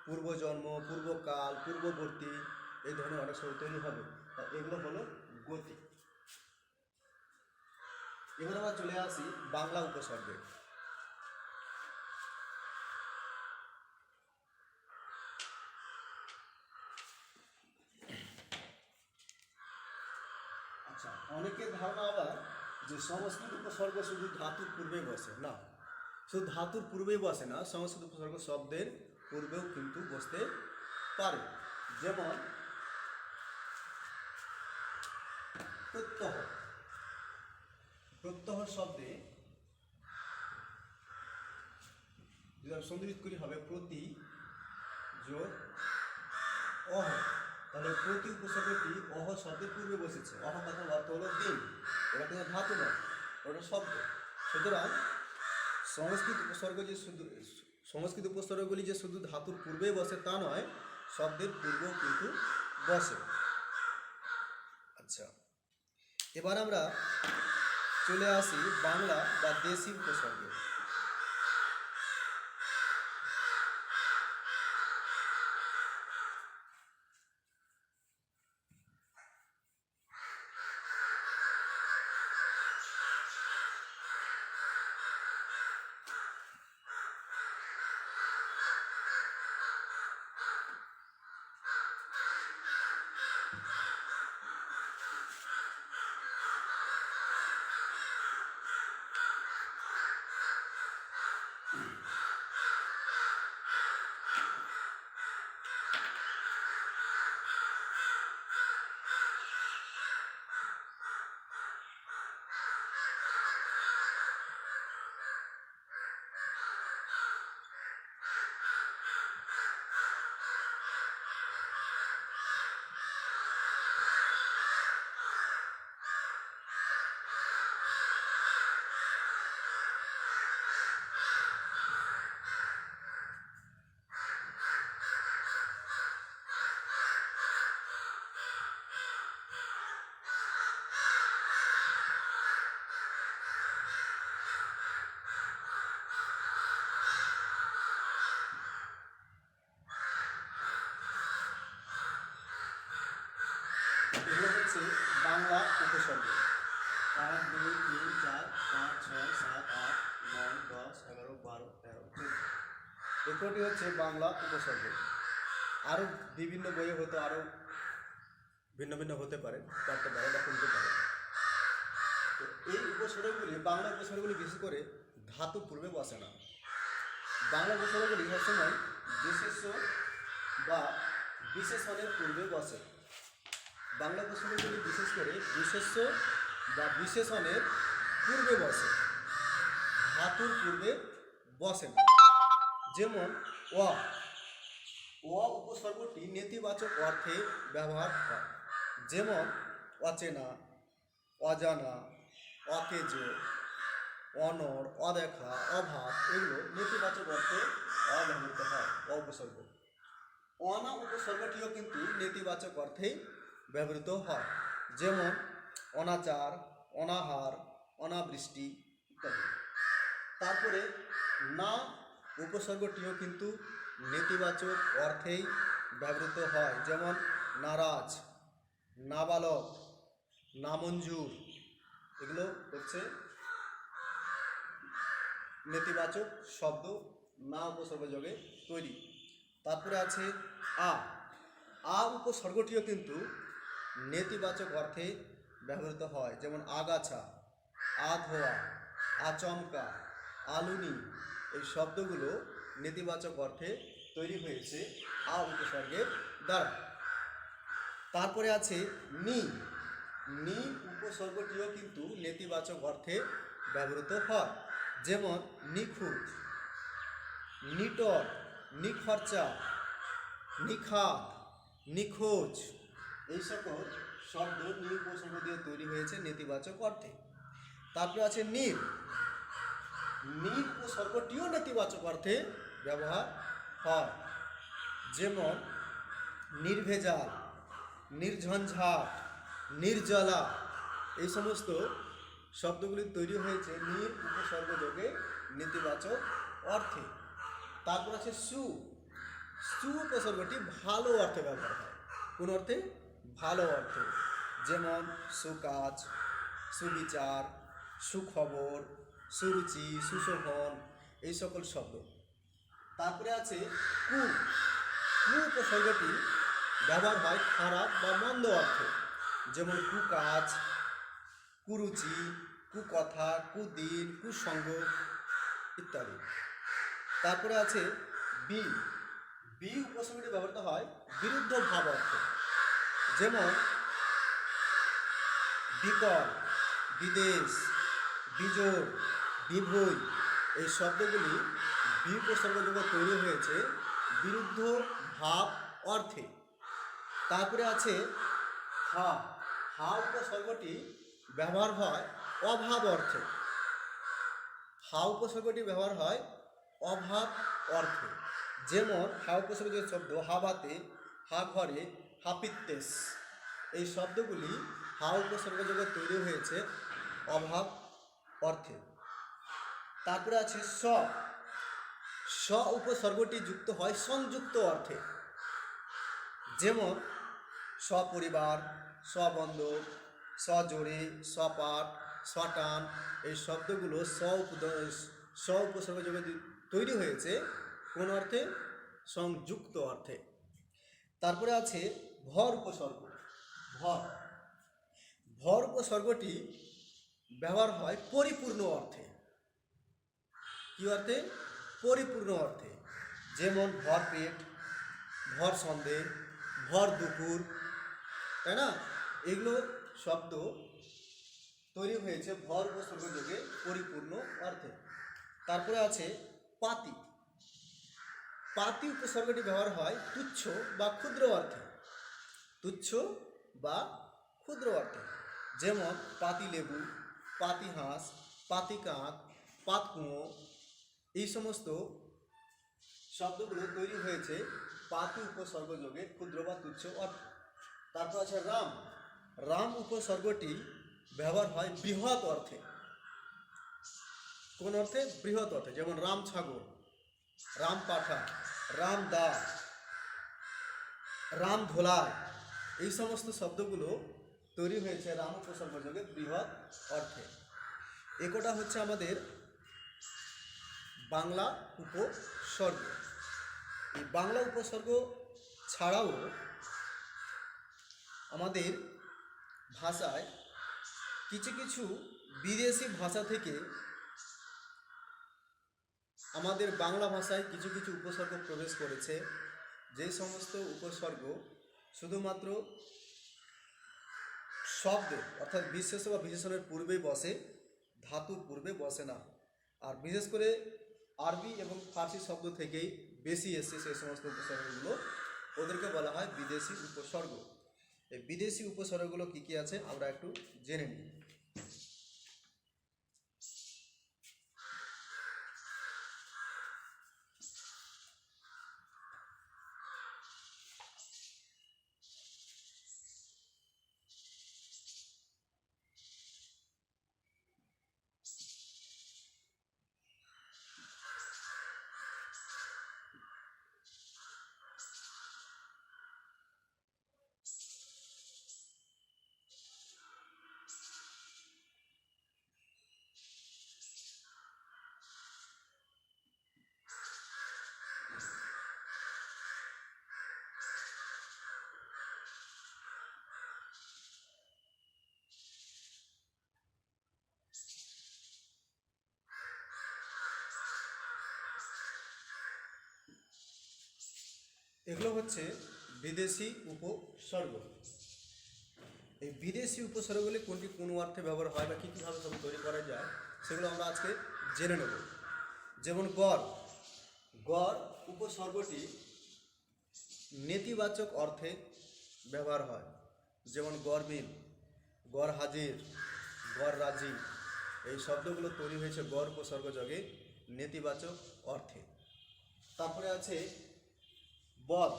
পূর্বজন্ম, পূর্বকাল, পূর্ববর্তী, এই ধরনের অনেক শব্দ তৈরি হবে। এগুলো হলো গতি। এবার আমরা চলে আসি বাংলা উপসর্গে। আচ্ছা, অনেকের ধারণা আবার যে সংস্কৃত উপসর্গ শুধু ধাতুর পূর্বে বসে। না, শুধু ধাতুর পূর্বেই বসে না, সংস্কৃত উপসর্গ শব্দের পূর্বেও কিন্তু বসতে পারে। যেমন প্রত্যহ, প্রত্যহ শব্দে যদি আমি সন্ধিবিচ্ছেদ করি হবে প্রতি যোগ অহ। তাহলে প্রতি উপসর্গটি অহ শব্দের পূর্বে বসেছে। অহ কথার অর্থ হলো দিন, ওটা কিন্তু ধাতু নয়, ওটা শব্দ। সুতরাং সংস্কৃত উপসর্গ যে শুধু সংস্কৃত উপসর্গগুলি যে শুধু ধাতুর পূর্বে বসে তা নয়, শব্দের পূর্বেও কিন্তু বসে। আচ্ছা, এবার আমরা চলে আসি বাংলা বা দেশি উপসর্গে। এগুলো হচ্ছে বাংলা উপসর্গ। 1 2 3 4 5 6 7 8 9 10 11 12 13 14। এগুলোটি হচ্ছে বাংলা উপসর্গ। আরও বিভিন্ন বইয়ে হয়তো আরও ভিন্ন ভিন্ন হতে পারে, 4টা 12টা খুলতে পারে। তো এই উপসর্গগুলি, বাংলা উপসর্গগুলি বিশেষ করে ধাতু পূর্বে বসে না। বাংলা উপসর্গগুলি সবসময় বিশেষ্য বা বিশেষণের পূর্বে বসে। বাংলা উপসর্গগুলি বিশেষ করে বিশেষ্য বা বিশেষণের পূর্বে বসে, ধাতুর পূর্বে বসে না। যেমন অ, অ উপসর্গটি নেতিবাচক অর্থে ব্যবহার হয়। যেমন অচেনা, অজানা, অকেজ, অনড়, অদেখা, অভাব, এগুলো নেতিবাচক অর্থে ব্যবহৃত হয় অ উপসর্গ। অনা উপসর্গটিও কিন্তু নেতিবাচক অর্থেই ব্যবহৃত হয়। যেমন অনাচার, অনাহার, অনাবৃষ্টি ইত্যাদি। তারপরে না উপসর্গটিও কিন্তু নেতিবাচক অর্থেই ব্যবহৃত হয়, যেমন নারাজ, নাবালক, নামঞ্জুর, এগুলো হচ্ছে নেতিবাচক শব্দ না উপসর্গ যোগে তৈরি। তারপরে আছে আ উপসর্গটিও কিন্তু নেতিবাচক অর্থে ব্যবহৃত হয়, যেমন আগাছা, আধোয়া, আচমকা, আলুনি, এই শব্দগুলো নেতিবাচক অর্থে তৈরি হয়েছে আ উপসর্গের দ্বারা। তারপরে আছে নি উপসর্গটিও কিন্তু নেতিবাচক অর্থে ব্যবহৃত হয়, যেমন নিখুঁত, নিটর, নিখরচা, নিখাত, নিখোঁজ, এই সকল শব্দ নি উপসর্গ দিয়ে তৈরি হয়েছে নেতিবাচক অর্থে। তারপরে আছে নির উপসর্গটিও নেতিবাচক অর্থে ব্যবহার হয়, যেমন নির্ভেজাল, নির্ঝঞ্ঝাট, নির্জলা, এই সমস্ত শব্দগুলি তৈরি হয়েছে নির উপসর্গ যোগে নেতিবাচক অর্থে। তারপর আছে সু উপসর্গটি ভালো অর্থে ব্যবহার হয়। কোন অর্থে? ভালো অর্থে, যেমন সুকাজ, সুবিচার, সুখবর, সুরুচি, সুশোভন, এই সকল শব্দ। তারপরে আছে কু উপসর্গটি ব্যবহার হয় খারাপ বা মন্দ অর্থে, যেমন কুকাজ, কুরুচি, কুকথা, কুদিন, কুসঙ্গ ইত্যাদি। তারপরে আছে বি উপসর্গটি ব্যবহৃত হয় বিরুদ্ধ ভাব অর্থে, যেমন বিকল, বিদেশ, বিজোড়, বিভই, এই শব্দগুলি বি উপসর্গ যোগে তৈরি হয়েছে বিরুদ্ধ ভাব অর্থে। তারপরে আছে হা উপসর্গটি ব্যবহার হয় অভাব অর্থে। হা উপসর্গটি ব্যবহার হয় অভাব অর্থে, যেমন হা উপসর্গের শব্দ হাবাতে, হা ঘরে, হাপিত্তেস, এই শব্দগুলি হা উপসর্গ যোগে তৈরি হয়েছে অভাব অর্থে। তারপরে আছে স উপসর্গটি যুক্ত হয় সংযুক্ত অর্থে, যেমন সপরিবার, সবন্ধক, সজোড়ে, সপাঠ, সটান, এই শব্দগুলো স উপসর্গ যোগে তৈরি হয়েছে কোন অর্থে? সংযুক্ত অর্থে। তারপরে আছে ভর উপসর্গ। ভর উপসর্গটি ব্যবহার হয় পরিপূর্ণ অর্থে। কি অর্থে? পরিপূর্ণ অর্থে, যেমন ভর পেট, ভর সন্দেহ, ভর দুপুর, তাই না? এগুলো শব্দ তৈরি হয়েছে ভর উপসর্গ যোগে পরিপূর্ণ অর্থে। তারপরে আছে পাতি উপসর্গটি ব্যবহার হয় তুচ্ছ বা ক্ষুদ্র অর্থে। তুচ্ছ বা ক্ষুদ্র অর্থে, যেমন পাতি লেবু, পাতি হাঁস, পাতি কাক, পাতকুঁয়ো, এই সমস্ত শব্দগুলো তৈরি হয়েছে পাতি উপসর্গ যোগে ক্ষুদ্র বা তুচ্ছ অর্থে। তারপর আছে রাম উপসর্গটি ব্যবহার হয় বৃহৎ অর্থে। কোন অর্থে? বৃহৎ অর্থে, যেমন রাম ছাগল, রাম পাঠা, রাম দাস, রাম ধোলাই, এই সমস্ত শব্দগুলো তৈরি হয়েছে রাম উপসর্গ যোগে বৃহৎ অর্থে। একটা হচ্ছে আমাদের বাংলা উপসর্গ। এই বাংলা উপসর্গ ছাড়াও আমাদের ভাষায় কিছু কিছু বিদেশি ভাষা থেকে আমাদের বাংলা ভাষায় কিছু কিছু উপসর্গ প্রবেশ করেছে, যে সমস্ত উপসর্গ শুধুমাত্র শব্দে অর্থাৎ বিশেষ বা বিশেষণের পূর্বেই বসে, ধাতুর পূর্বে বসে না। আর বিশেষ করে আরবি এবং ফার্সি শব্দ থেকেই বেশি এসছে সেই সমস্ত উপসর্গগুলো, ওদেরকে বলা হয় বিদেশি উপসর্গ। এই বিদেশি উপসর্গগুলো কী কী আছে আমরা একটু জেনে নিই। এগুলো হচ্ছে বিদেশি উপসর্গ। এই বিদেশি উপসর্গগুলি কোনটি কোন অর্থে ব্যবহার হয় বা কী কীভাবে সব তৈরি করা যায় সেগুলো আমরা আজকে জেনে নেব। যেমন গড়, গড় উপসর্গটি নেতিবাচক অর্থে ব্যবহার হয়। যেমন গড়বিল, গড় হাজির, গড় রাজি, এই শব্দগুলো তৈরি হয়েছে গড় উপসর্গ যোগে নেতিবাচক অর্থে। তারপরে আছে বদ,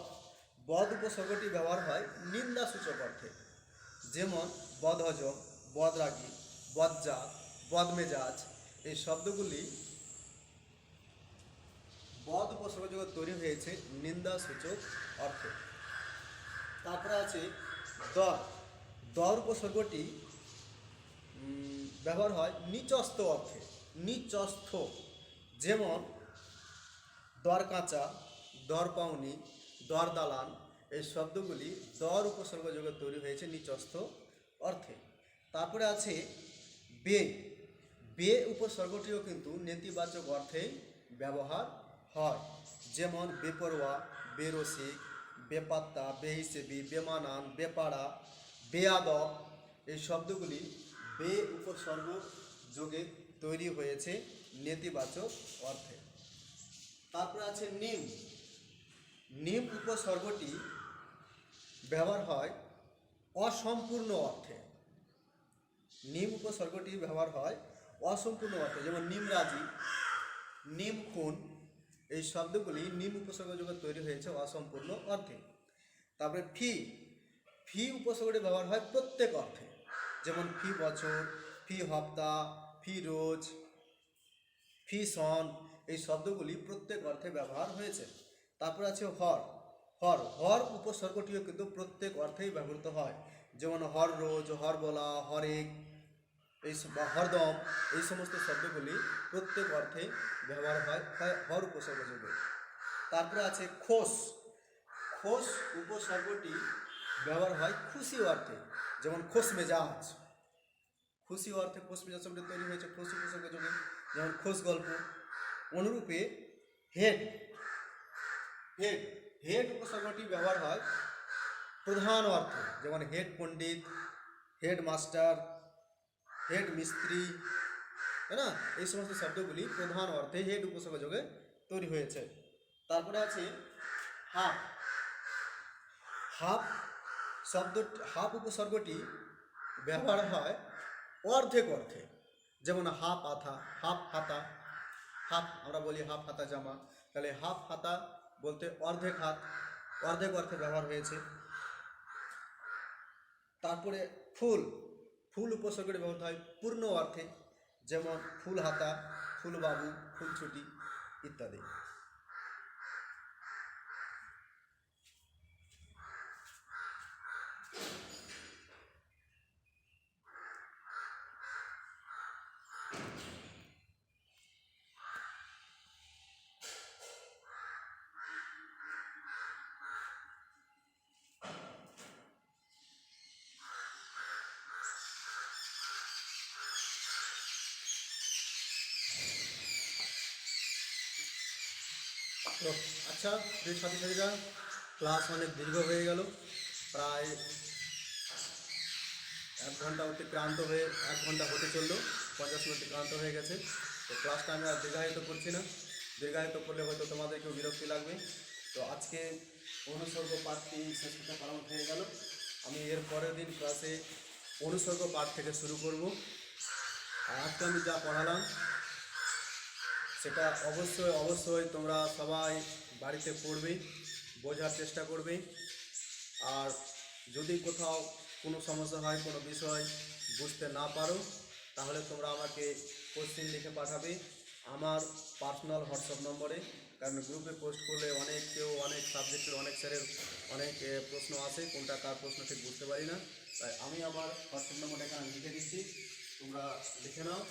বদ উপসর্গটি ব্যবহার হয় নিন্দাসূচক অর্থে। যেমন বদহজম, বদরাগী, বদজাত, বদমেজাজ, এই শব্দগুলি বদ উপসর্গ যোগে তৈরি হয়েছে নিন্দাসূচক অর্থে। তারপরে আছে দর, দর উপসর্গটি ব্যবহার হয় নিচস্থ অর্থে, নিচস্থ। যেমন দর কাঁচা, দর পাউনি, দর দালান, এই শব্দগুলি দর উপসর্গ যোগে তৈরি হয়েছে নিচস্থ অর্থে। তারপরে আছে বে, বে উপসর্গটিও কিন্তু নেতিবাচক অর্থে ব্যবহার হয়। যেমন বেপরোয়া, বেরসিক, বেপাত্তা, বেহিসেবি, বেমানান, বেপাড়া, বেয়াদব, এই শব্দগুলি বে উপসর্গ যোগে তৈরি হয়েছে নেতিবাচক অর্থে। তারপরে আছে নিম, নিম উপসর্গটি ব্যবহার হয় অসম্পূর্ণ অর্থে। নিম উপসর্গটি ব্যবহার হয় অসম্পূর্ণ অর্থে। যেমন নিমরাজি, নিম খুন, এই শব্দগুলি নিম উপসর্গ যোগে তৈরি হয়েছে অসম্পূর্ণ অর্থে। তারপরে ফি, ফি উপসর্গটি ব্যবহার হয় প্রত্যেক অর্থে। যেমন ফি বছর, ফি হপ্তা, ফি রোজ, ফি সন, এই শব্দগুলি প্রত্যেক অর্থে ব্যবহার হয়েছে। তারপর আছে হর, হর, হর উপসর্গটিও কিন্তু প্রত্যেক অর্থেই ব্যবহৃত হয়। যেমন হর রোজ, হর বলা, হরেক, এই বা হরদম, এই সমস্ত শব্দগুলি প্রত্যেক অর্থে ব্যবহার হয় হর উপসর্গ যোগে। তারপরে আছে খোস, খোস উপসর্গটি ব্যবহার হয় খুশি অর্থে। যেমন খোশ মেজাজ, খুশি অর্থে খোশ মেজাজ শব্দ তৈরি হয়েছে খোশ উপসর্গ যোগে। যেমন খোশ গল্প। অনুরূপে হেড, হেড, হেড উপসর্গটি ব্যবহার হয় প্রধান অর্থে। যেমন হেড পণ্ডিত, হেড মাস্টার, হেড মিস্ত্রি, তাই না, এই সমস্ত শব্দগুলি প্রধান অর্থে হেড উপসর্গ যোগে তৈরি হয়েছে। তারপরে আছে হাফ, হাফ শব্দ, হাফ উপসর্গটি ব্যবহার হয় অর্ধেক অর্থে। যেমন হাফ আথা, হাফ হাতা, হাফ আমরা বলি হাফ হাতা জামা, তাহলে হাফ হাতা বলতে অর্ধেক হাত, অর্ধেক অর্থে ব্যবহার হয়েছে। তারপরে ফুল, ফুল উপসর্গটি ব্যবহৃত হয় পূর্ণ অর্থে। যেমন ফুল হাতা, ফুলবাবু, ফুলছুটি ইত্যাদি। তো আচ্ছা প্রিয় ছাত্রছাত্রীরা, ক্লাস অনেক দীর্ঘ হয়ে গেল, প্রায় 1 ঘন্টা অতিক্রান্ত হয়ে 1 ঘন্টা হতে চললো, 50 মিনিট অতিক্রান্ত হয়ে গেছে। তো ক্লাসটা আমি আর দীর্ঘায়িত করছি না, দীর্ঘায়িত করলে হয়তো তোমাদেরকেও বিরক্তি লাগবে। তো আজকে অনুসর্গ পাঠটি শেষ করতে পালন হয়ে গেল। আমি এর পরের দিন ক্লাসে অনুসর্গ পাঠ থেকে শুরু করব। আর আজকে আমি যা পড়ালাম সেটা অবশ্যই অবশ্যই তোমরা সবাই বাড়িতে পড়বে, বোঝার চেষ্টা করবে। আর যদি কোথাও কোনো সমস্যা হয়, কোনো বিষয় বুঝতে না পারো, তাহলে তোমরা আমাকে কোশ্চেন লিখে পাঠাবে আমার পার্সোনাল হোয়াটসঅ্যাপ নম্বরে। কারণ গ্রুপে পোস্ট করলে অনেক সাবজেক্টের অনেক স্যারের অনেক প্রশ্ন আসে, কোনটা কার প্রশ্ন ঠিক বুঝতে পারি না। তাই আমি আমার হোয়াটসঅ্যাপ নম্বরটা এখানে লিখে দিচ্ছি, তোমরা লিখে নাও।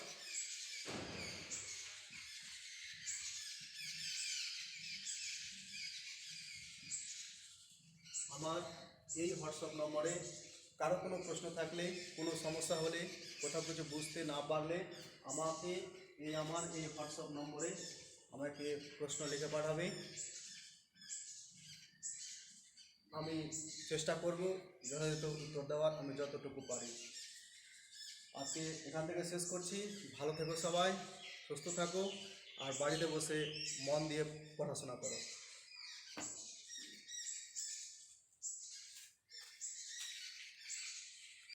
আমার এই হোয়াটসঅ্যাপ নম্বরে কারো কোনো প্রশ্ন থাকলে, কোনো সমস্যা হলে, কোথাও কিছু বুঝতে না পারলে আমাকে আমার এই হোয়াটসঅ্যাপ নম্বরে আমাকে প্রশ্ন লিখে পাঠাবে। আমি চেষ্টা করব যথাযথ উত্তর দেওয়ার, আমি যতটুকু পারি। আজকে এখান থেকে শেষ করছি। ভালো থেকো সবাই, সুস্থ থাকো, আর বাড়িতে বসে মন দিয়ে পড়াশোনা করো।